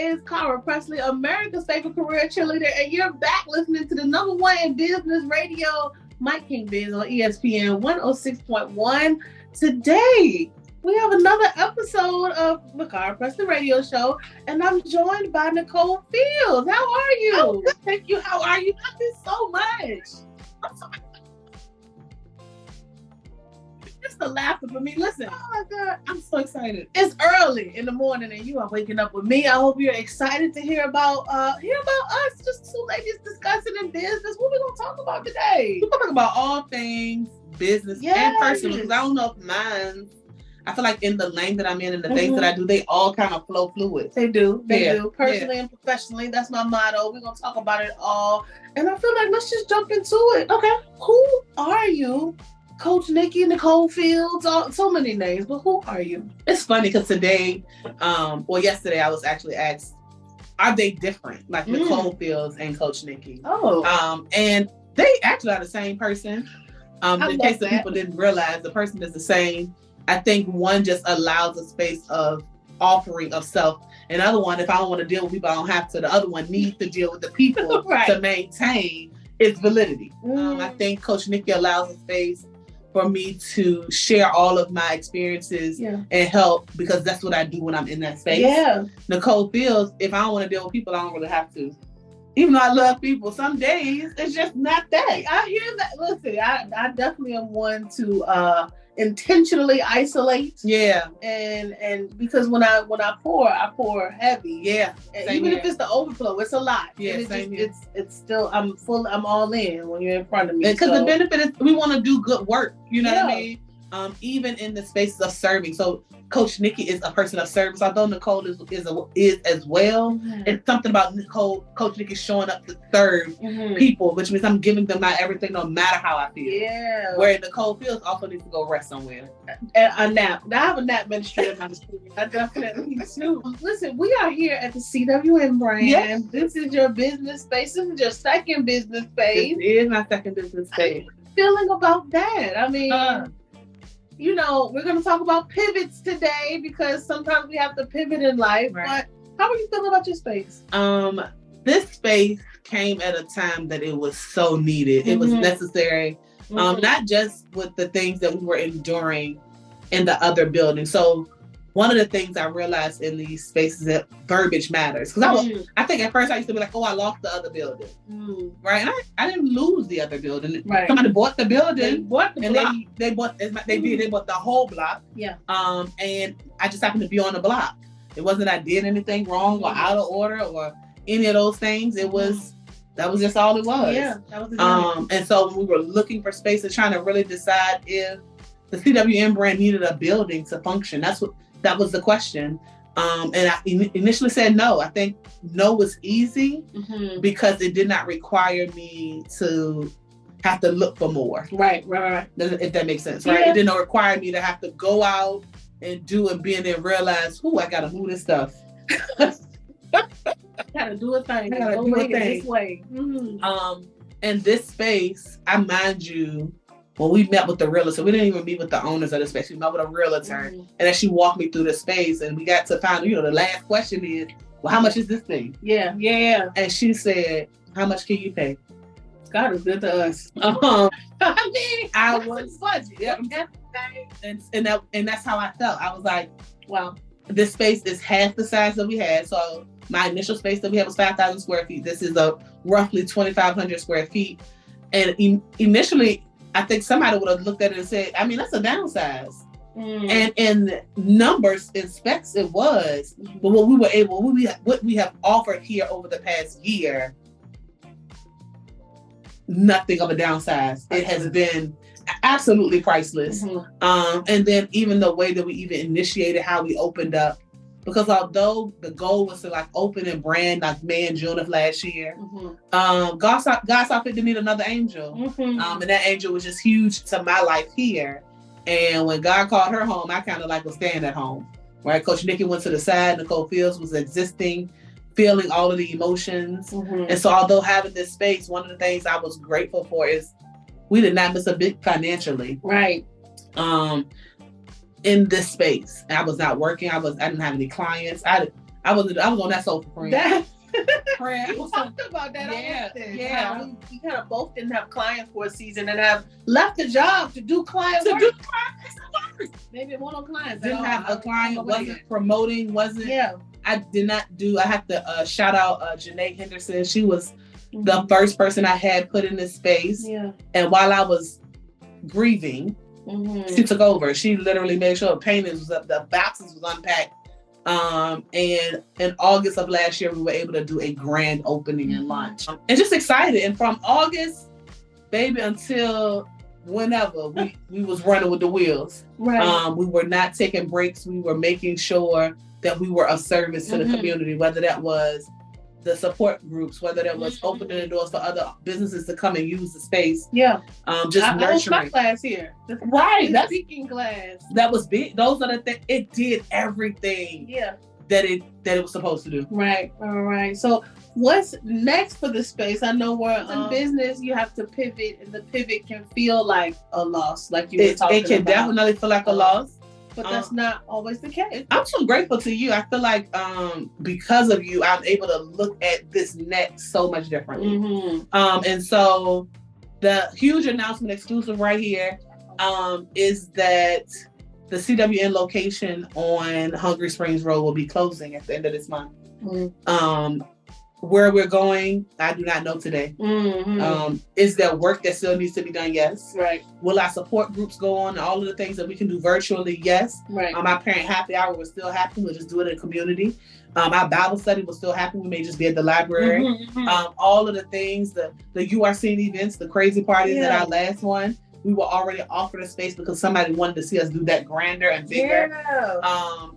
is Cara Pressley, America's favorite career cheerleader, and you're back listening to the number one in business radio, Mike King Biz on ESPN 106.1. Today, we have another episode of the Cara Pressley Radio Show, and I'm joined by Nicole Fields. How are you? Oh, good. Thank you. How are you? Thank you so much. Just the laughter for me. Listen, Oh my God, I'm so excited. it's early in the morning, and you are waking up with me. I hope you're excited to hear about us, just two ladies discussing in business. What we gonna talk about today? We're talking about all things business and personal, because I don't know if mine. I feel like in the lane that I'm in and the things that I do, they all kind of flow fluid. They do. They Yeah. do. Personally and professionally. That's my motto. We're going to talk about it all. And I feel like let's just jump into it. Okay. Who are you? Coach Nikki, Nicole Fields, so many names, but who are you? It's funny because today, yesterday, I was actually asked, are they different? Like Nicole Fields and Coach Nikki. Oh. And they actually are the same person. In case the that. people didn't realize, the person is the same. I think one just allows a space of offering of self. And the other one, if I don't want to deal with people, I don't have to. The other one needs to deal with the people Right. to maintain its validity. I think Coach Nikki allows a space for me to share all of my experiences and help, because that's what I do when I'm in that space. Yeah. Nicole Fields, if I don't want to deal with people, I don't really have to. Even though I love people, some days it's just not that. I hear that. Listen, I definitely am one to intentionally isolate. Yeah. And because when I pour heavy. Yeah. And even if it's the overflow, it's a lot. Yeah, and same here. it's still I'm all in when you're in front of me. Because the benefit is we want to do good work. You know what I Yeah. mean? Even in the spaces of serving. So Coach Nikki is a person of service, although Nicole is as well. It's something about Coach Nikki showing up to serve people, which means I'm giving them my everything, no matter how I feel. Yeah. Where Nicole Fields also needs to go rest somewhere. A nap. I have a nap ministry in my school. I definitely do. Listen, we are here at the CWN brand. Yes. This is your business space. This is your second business space. This is my second business space. Feeling about that? I mean, we're going to talk about pivots today because sometimes we have to pivot in life. Right. But how are you feeling about your space? This space came at a time that it was so needed. It was necessary. Not just with the things that we were enduring in the other buildings. So one of the things I realized in these spaces that verbiage matters. Because I think at first I used to be like, I lost the other building. Right? And I didn't lose the other building. Right. Somebody bought the building. They bought the block. They bought the whole block. Yeah. And I just happened to be on the block. It wasn't I did anything wrong or out of order or any of those things. It was that was just all it was. Yeah. That was and so when we were looking for space and trying to really decide if the CWN brand needed a building to function, that was the question. And I initially said no. I think no was easy because it did not require me to have to look for more. Right. If that makes sense, right? Yeah. It didn't require me to have to go out and do and be in there and realize, I gotta move this stuff. Gotta do a thing. I gotta do a thing. This way. And this space, I mind you, when we met with the realtor, we didn't even meet with the owners of the space. We met with a realtor, and then she walked me through the space, and we got to find, the last question is, well, how much is this thing? Yeah. And she said, how much can you pay? God is good to us. I mean, I was budget. Yep. And that's how I felt. I was like, Wow. this space is half the size that we had. So my initial space that we had was 5,000 square feet. This is a roughly 2,500 square feet. And initially, I think somebody would have looked at it and said, that's a downsize. And in numbers, in specs, it was. But what we have offered here over the past year, nothing of a downsize. It has been absolutely priceless. And then even the way that we even initiated how we opened up, because although the goal was to open and brand May and June of last year, God saw fit to need another angel. And that angel was just huge to my life here. And when God called her home, I kind of was staying at home. Right? Coach Nikki went to the side. Nicole Fields was existing, feeling all of the emotions. And so although having this space, one of the things I was grateful for is we did not miss a beat financially. Right. In this space. I was not working. I didn't have any clients. I I was on that sofa friend. We talked about that. Yeah. We kind of both didn't have clients for a season and have left the job to do client work. Maybe one of clients didn't have a client, wasn't promoting, I did not do. I have to shout out Janae Henderson. She was the first person I had put in this space. Yeah. And while I was grieving, she took over. She literally made sure the paintings was up, the boxes was unpacked. And in August of last year, we were able to do a grand opening and launch. And just excited. And from August, baby, until whenever, we was running with the wheels. Right. We were not taking breaks. We were making sure that we were of service to the community, whether that was the support groups, whether that was opening the doors for other businesses to come and use the space. Yeah. Just nurturing. I my class here. Right. That's speaking class. That was big. Those are the things. It did everything. Yeah. That it was supposed to do. Right. All right. So what's next for the space? I know we're in business, you have to pivot, and the pivot can feel like a loss, like you were talking about. It can definitely feel like a loss. But that's not always the case. I'm so grateful to you. I feel like because of you, I'm able to look at this next so much differently. And so the huge announcement exclusive right here is that the CWN location on Hungry Springs Road will be closing at the end of this month. Where we're going, I do not know today. Is there work that still needs to be done? Yes. Right. Will our support groups go on? All of the things that we can do virtually? Yes. Right. Our parent happy hour will still happen. We'll just do it in the community. Our Bible study will still happen. We may just be at the library. All of the things, the URC events, the crazy parties at our last one, we were already offered a space because somebody wanted to see us do that grander and bigger. Yeah.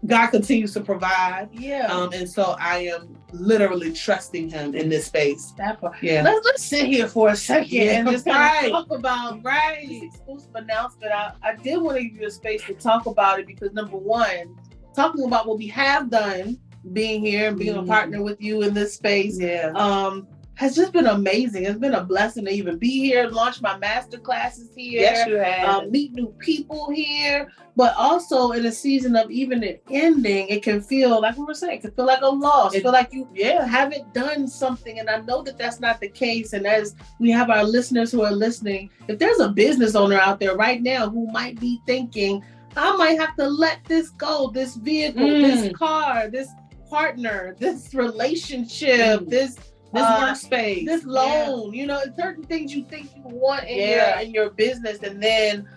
God continues to provide. Yeah. And so I am literally trusting him in this space. That part. Yeah. Let's sit here for a second and just talk about this exclusive announcement. I did want to give you a space to talk about it because number one, talking about what we have done, being here and being a partner with you in this space. Yeah. Has just been amazing. It's been a blessing to even be here, launch my master classes here. Yes, you have. Meet new people here. But also in a season of even it ending, it can feel, like we were saying, it can feel like a loss. Feel like you haven't done something. And I know that that's not the case. And as we have our listeners who are listening, if there's a business owner out there right now who might be thinking, I might have to let this go, this vehicle, this car, this partner, this relationship, this workspace, this loan, certain things you think you want in your business, and then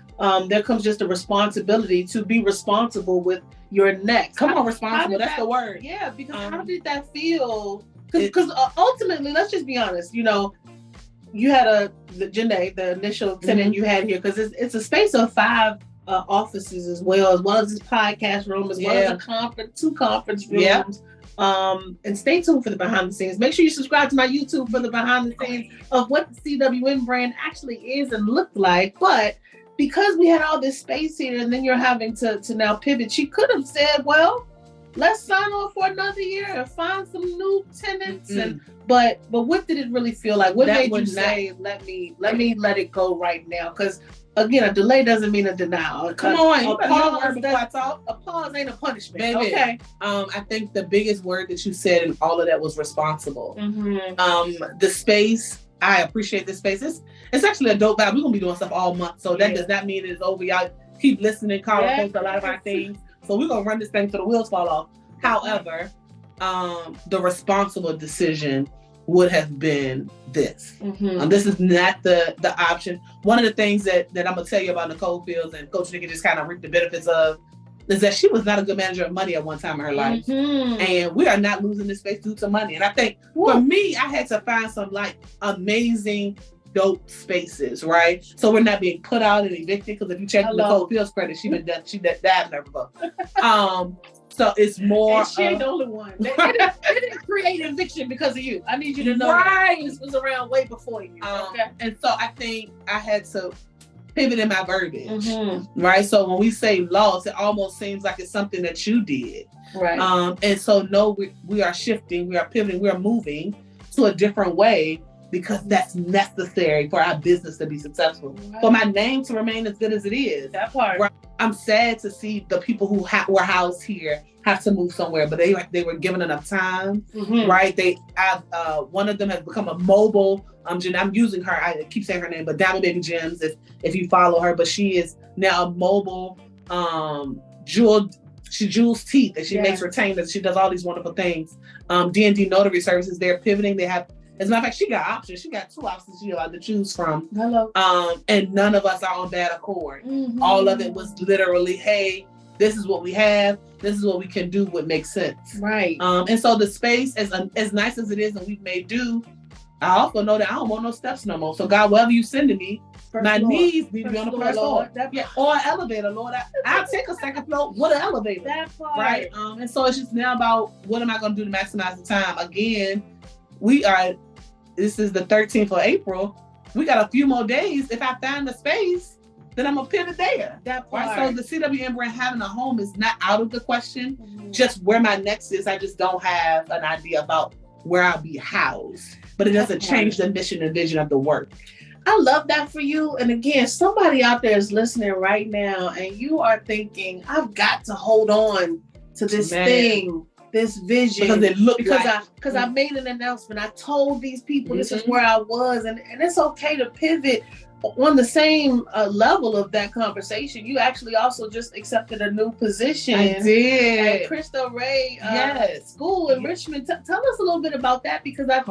there comes just a responsibility to be responsible with your next. Come on, responsible. That's the word. Yeah, because how did that feel? Because ultimately, let's just be honest. You had Janae, the initial tenant you had here, because it's a space of 5 offices as well as this podcast room, as well as 2 conference rooms. Yeah. And stay tuned for the behind the scenes. Make sure you subscribe to my YouTube for the behind the scenes of what the CWN brand actually is and looked like. But because we had all this space here and then you're having to now pivot, she could have said, well, let's sign on for another year and find some new tenants. But what did it really feel like? What made you say, let me let it go right now? Because again, a delay doesn't mean a denial. Come on, a pause ain't a punishment. Baby. Okay. I think the biggest word that you said in all of that was responsible. The space, I appreciate this space. It's actually a dope vibe. We're gonna be doing stuff all month, so that does not mean it's over. Y'all keep listening. Cara posts a lot of our things, so we're gonna run this thing till the wheels fall off. However, the responsible decision would have been this. This is not the option. One of the things that I'm gonna tell you about Nicole Fields and Coach Nikki just kind of reaped the benefits of is that she was not a good manager of money at one time in her life. And we are not losing this space due to money. And I think for me, I had to find some amazing, dope spaces, right? So we're not being put out and evicted, because if you check Nicole Fields' credit, she died never go. So it's more. And she ain't the only one. They didn't create eviction because of you. I need you to know that this was around way before you. Okay? And so I think I had to pivot in my verbiage, right? So when we say loss, it almost seems like it's something that you did, right? And so no, we are shifting, we are pivoting, we are moving to a different way. because that's necessary for our business to be successful. Right. For my name to remain as good as it is. That part. Right? I'm sad to see the people who were housed here have to move somewhere, but they were given enough time, right? One of them has become a mobile. I'm using her. I keep saying her name, but Diamond Baby Gems. If you follow her, but she is now a mobile She jewels teeth and she makes retainers. She does all these wonderful things. D&D notary services. They're pivoting. They have. As a matter of fact, she got options. She got 2 options she allowed to choose from. Hello. And none of us are on bad accord. All of it was literally, hey, this is what we have. This is what we can do. What makes sense. Right. And so the space, as nice as it is, and we've made do, I also know that I don't want no steps no more. So God, wherever you sending me, my knees need to be on the first floor. Or an elevator, Lord. I'll take a second floor with an elevator. That part. Right. And so it's just now about what am I going to do to maximize the time? Again, this is the 13th of April. We got a few more days. If I find the space, then I'm going to pivot there. That part. Right? So the CWM brand having a home is not out of the question. Just where my next is, I just don't have an idea about where I'll be housed. But it doesn't change the mission and vision of the work. I love that for you. And again, somebody out there is listening right now and you are thinking, I've got to hold on to this thing, this vision. Because I made an announcement. I told these people this is where I was. And it's okay to pivot on the same level of that conversation. You actually also just accepted a new position. I did. At Cristo Rey School in Richmond. Tell us a little bit about that, because I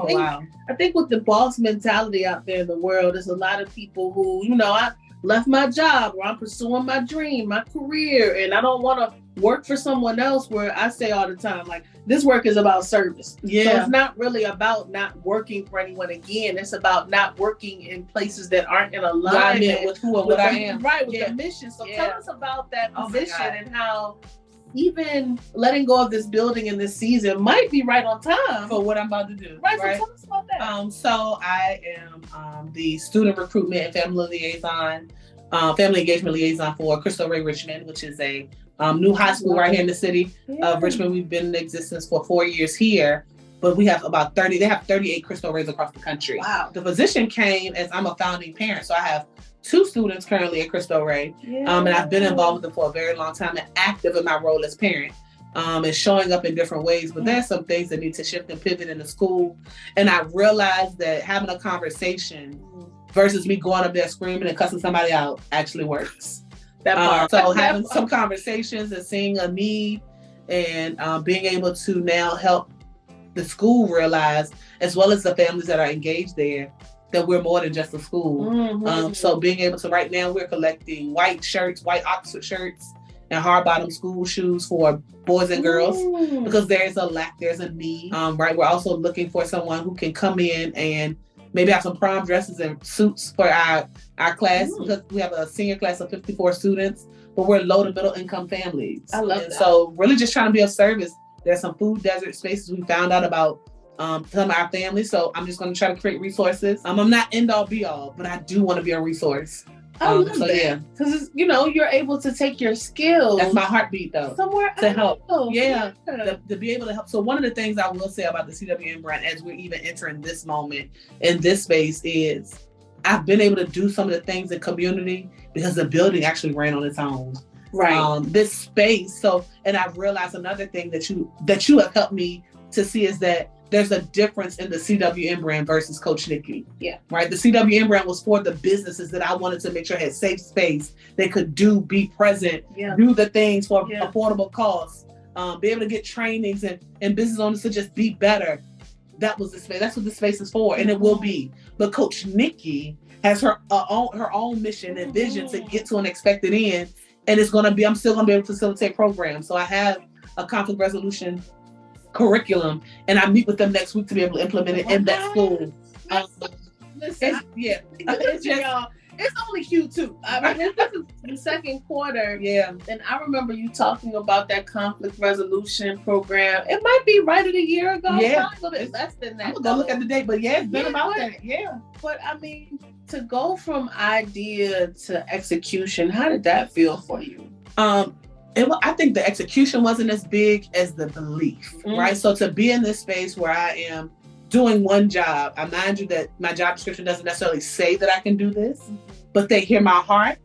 think with the boss mentality out there in the world, there's a lot of people who, I left my job or I'm pursuing my dream, my career, and I don't want to work for someone else, where I say all the time, like, this work is about service. Yeah. So it's not really about not working for anyone again. It's about not working in places that aren't in alignment with who and what I am. Right, with the mission. So tell us about that position and how even letting go of this building in this season might be right on time for what I'm about to do. Right. So tell us about that. So I am the student recruitment and family engagement liaison for Cristo Rey Richmond, which is a new high school right here in the city of Richmond. We've been in existence for 4 years here, but we have about 38 Cristo Reys across the country. Wow. The position came as I'm a founding parent. So I have 2 students currently at Cristo Rey. And I've been involved with them for a very long time and active in my role as parent. And showing up in different ways. But there's some things that need to shift and pivot in the school. And I realized that having a conversation versus me going up there screaming and cussing somebody out actually works. That part. So having some conversations and seeing a need and being able to now help the school realize, as well as the families that are engaged there, that we're more than just a school. So being able to, right now we're collecting white Oxford shirts and hard bottom school shoes for boys and girls because there's a need. Right. We're also looking for someone who can come in and maybe have some prom dresses and suits for our class, because we have a senior class of 54 students, but we're low to middle income families. I love that. So really just trying to be of service. There's some food desert spaces we found out about some of our families. So I'm just going to try to create resources. I'm not end all be all, but I do want to be a resource. I love that. Yeah. Because, you're able to take your skills. That's my heartbeat, though. Somewhere to help. Yeah. To be able to help. So one of the things I will say about the CWM brand as we're even entering this moment in this space is I've been able to do some of the things in community because the building actually ran on its own. Right. This space. So, and I've realized another thing that you have helped me to see is that there's a difference in the CWM brand versus Coach Nikki. Yeah. Right. The CWM brand was for the businesses that I wanted to make sure had safe space. They could be present, do the things for affordable costs, be able to get trainings and business owners to just be better. That was the space. That's what the space is for. And it will be. But Coach Nikki has her own mission and vision to get to an expected end. And I'm still going to be able to facilitate programs. So I have a conflict resolution curriculum, and I meet with them next week to be able to implement it in that school. It's only Q2. I mean, this is the second quarter. Yeah. And I remember you talking about that conflict resolution program. It might be right at a year ago. Yeah. A little bit less than that. I'm going to look at the date, but it's been about that. Yeah. But I mean, to go from idea to execution, how did that feel for you? I think the execution wasn't as big as the belief, right? So to be in this space where I am doing one job. I mind you that my job description doesn't necessarily say that I can do this, but they hear my heart.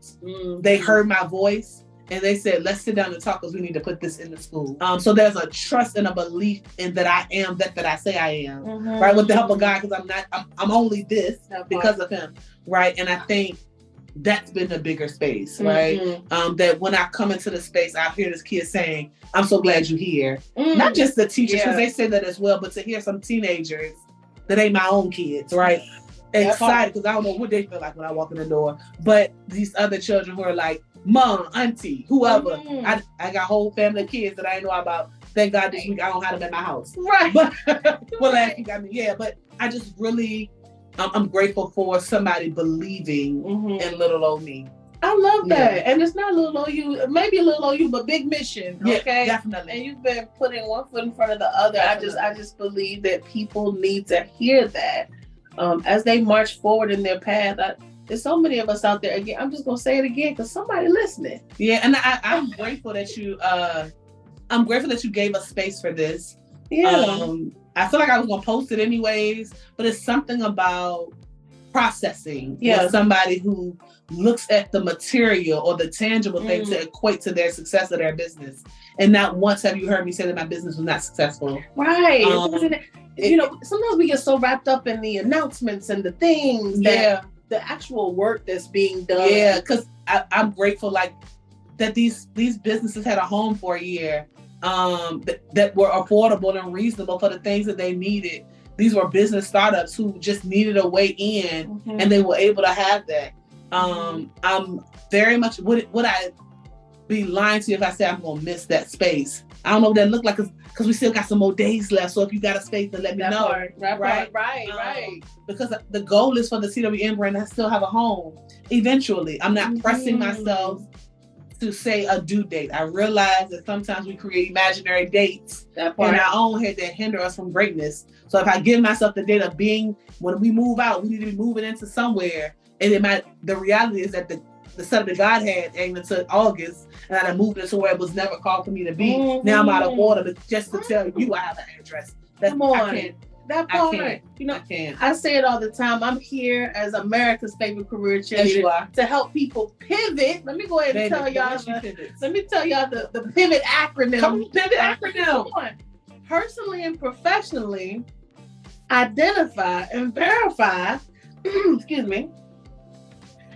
They heard my voice. And they said, let's sit down and talk because we need to put this in the school. So there's a trust and a belief in that I am that I say I am, right? With the help of God, because I'm only this because of him, right? And I think that's been the bigger space, right? That when I come into the space, I hear this kid saying, I'm so glad you're here. Not just the teachers, because they say that as well, but to hear some teenagers that ain't my own kids, right? Excited, because I don't know what they feel like when I walk in the door. But these other children who are like, mom, auntie, whoever. I got whole family of kids that I didn't know about. Thank God this week I don't have them at my house. Right. But well, last week, but I just really, I'm grateful for somebody believing in little old me. I love that. And it's not little old you, maybe a little old you, but big mission. Okay. Definitely. And you've been putting one foot in front of the other. Definitely. I just believe that people need to hear that as they march forward in their path. There's so many of us out there. Again, I'm just gonna say it again because somebody listening. Yeah, and I'm grateful that you gave us space for this. Yeah. I feel like I was gonna post it anyways, but it's something about processing with somebody who looks at the material or the tangible thing to equate to their success of their business. And not once have you heard me say that my business was not successful. Right. Sometimes we get so wrapped up in the announcements and the things that the actual work that's being done. Yeah, because I'm grateful that these businesses had a home for a year that were affordable and reasonable for the things that they needed. These were business startups who just needed a way in, and they were able to have that. I'm very much, would I be lying to you if I said I'm going to miss that space? I don't know what that looked like because we still got some more days left. So if you got a space, then let me know. Right. Because the goal is for the CWN brand to still have a home eventually. I'm not pressing myself to say a due date. I realize that sometimes we create imaginary dates in our own head that hinder us from greatness. So if I give myself the date of being, when we move out, we need to be moving into somewhere. And the reality is that the setup that God had aimed into August, and I moved into where it was never called for me to be. Now I'm out of order, but just to tell you I have an address. Come on. That part. I say it all the time. I'm here as America's favorite career cheerleader to help people pivot. Let me go ahead and tell y'all the pivot acronym. Come on, pivot acronym. Come on. Personally and professionally, identify and verify, excuse me,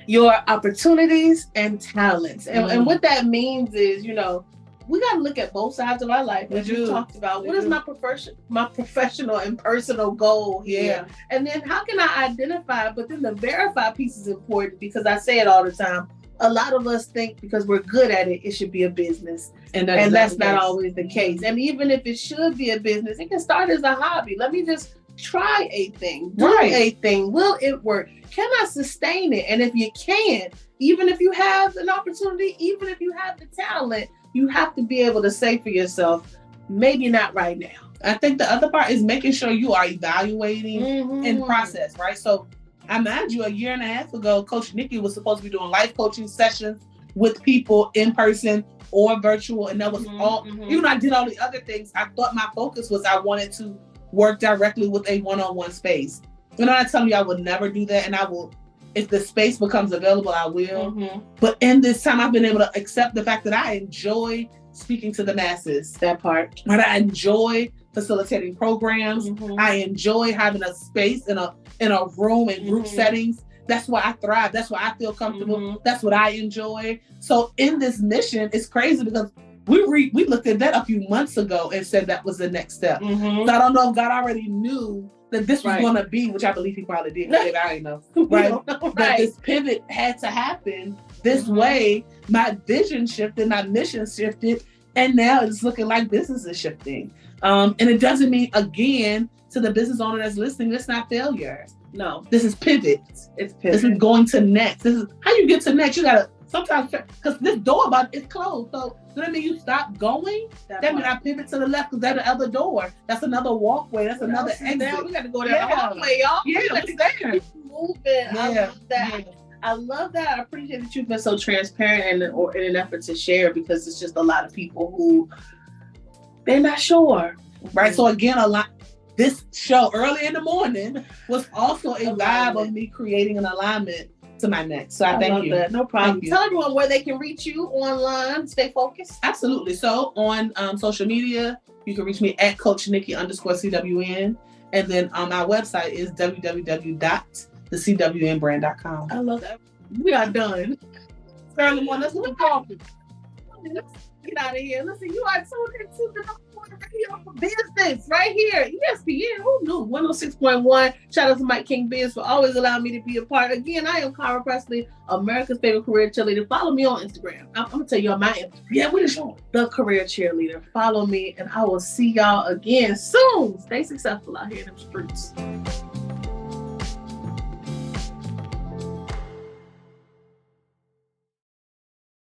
your opportunities and talents. And what that means is, we got to look at both sides of our life, as you talked about. What is my professional and personal goal here? And then how can I identify? But then the verify piece is important because I say it all the time. A lot of us think because we're good at it, it should be a business. And that's not always the case. And even if it should be a business, it can start as a hobby. Let me just try a thing, do a thing. Will it work? Can I sustain it? And if you can't, even if you have an opportunity, even if you have the talent, you have to be able to say for yourself, maybe not right now. I think the other part is making sure you are evaluating in process, right? So I mind you, a year and a half ago, Coach Nikki was supposed to be doing life coaching sessions with people in person or virtual. And that was all, even though I did all the other things, I thought my focus was I wanted to work directly with a one-on-one space. And I'm not telling you I would never do that. And I will, if the space becomes available, I will. But in this time, I've been able to accept the fact that I enjoy speaking to the masses. That part. But I enjoy facilitating programs. I enjoy having a space in a room in group settings. That's why I thrive. That's why I feel comfortable. That's what I enjoy. So in this mission, it's crazy because we looked at that a few months ago and said that was the next step. So I don't know if God already knew that this was going to be, which I believe he probably did. Maybe I didn't know. That this pivot had to happen this way. My vision shifted, my mission shifted, and now it's looking like business is shifting. And it doesn't mean, again, to the business owner that's listening, it's not failure. No. This is pivot. It's pivot. This is going to next. This is how you get to next. You gotta sometimes, because this door is closed. So does that mean you stop going? That means I pivot to the left because that's the other door. That's another walkway. That's another exit. Now we got to go down the hallway, y'all. It's there. Keep moving. I love that. I love that. I appreciate that you've been so transparent and in an effort to share, because it's just a lot of people who they're not sure. Right. So again, this show early in the morning was also a vibe of me creating an alignment to my next. So I thank you. That. No problem. Tell everyone where they can reach you online. Stay focused. Absolutely. So on social media, you can reach me at Coach Nikki _CWN. And then our website is www.thecwnbrand.com. I love that. We are done. Early morning. Let's do coffee. Let's get out of here. Listen, you are tuned into the number one radio for business right here. ESPN. Who knew? 106.1. Shout out to Mike King Biz for always allowing me to be a part. Again, I am Cara Pressley, America's favorite career cheerleader. Follow me on Instagram. I'm gonna tell you on my Instagram. Yeah, what is your The Career Cheerleader. Follow me, and I will see y'all again soon. Stay successful out here in the streets.